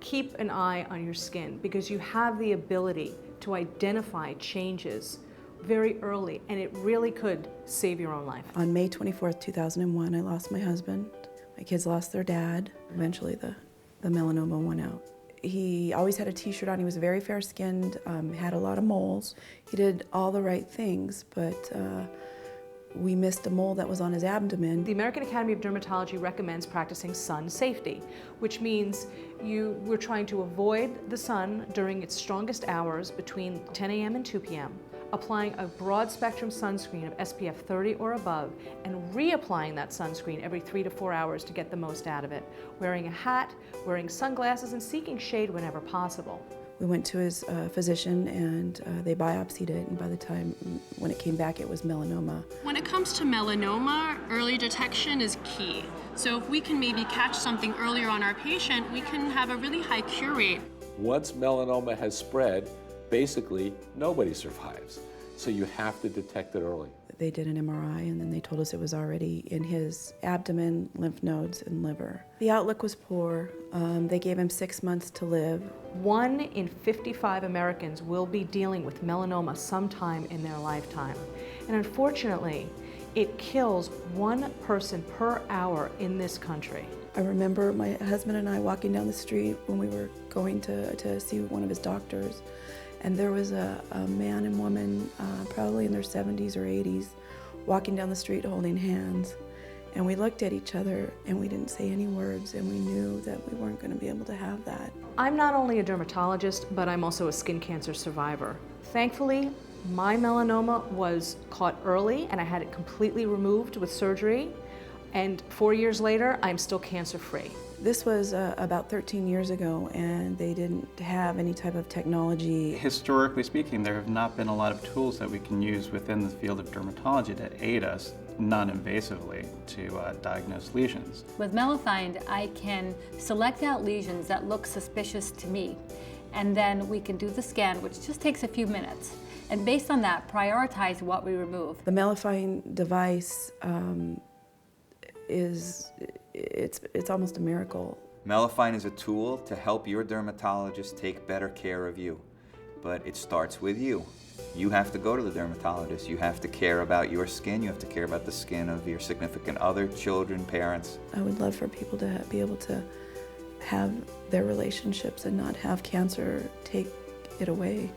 keep an eye on your skin because you have the ability to identify changes very early, and it really could save your own life. On May 24th, 2001, I lost my husband. My kids lost their dad. Eventually the melanoma went out. He always had a t-shirt on. He was very fair-skinned, had a lot of moles. He did all the right things, but we missed a mole that was on his abdomen. The American Academy of Dermatology recommends practicing sun safety, which means we're trying to avoid the sun during its strongest hours between 10 a.m. and 2 p.m., applying a broad spectrum sunscreen of SPF 30 or above, and reapplying that sunscreen every 3 to 4 hours to get the most out of it, wearing a hat, wearing sunglasses, and seeking shade whenever possible. We went to his physician and they biopsied it, and by the time when it came back, it was melanoma. When it comes to melanoma, early detection is key. So if we can maybe catch something earlier on our patient, we can have a really high cure rate. Once melanoma has spread, basically nobody survives. So you have to detect it early. They did an MRI, and then they told us it was already in his abdomen, lymph nodes, and liver. The outlook was poor. They gave him 6 months to live. 1 in 55 Americans will be dealing with melanoma sometime in their lifetime. And unfortunately, it kills 1 person per hour in this country. I remember my husband and I walking down the street when we were going to see one of his doctors, and there was a man and woman, probably in their 70s or 80s, walking down the street holding hands. And we looked at each other and we didn't say any words, and we knew that we weren't going to be able to have that. I'm not only a dermatologist, but I'm also a skin cancer survivor. Thankfully, my melanoma was caught early and I had it completely removed with surgery. And 4 years later, I'm still cancer-free. This was about 13 years ago, and they didn't have any type of technology. Historically speaking, there have not been a lot of tools that we can use within the field of dermatology that aid us non-invasively to diagnose lesions. With Melanoma, I can select out lesions that look suspicious to me, and then we can do the scan, which just takes a few minutes. And based on that, prioritize what we remove. The Melanoma device it's almost a miracle. Melanoma is a tool to help your dermatologist take better care of you, but it starts with you. You have to go to the dermatologist. You have to care about your skin. You have to care about the skin of your significant other, children, parents. I would love for people to be able to have their relationships and not have cancer take it away.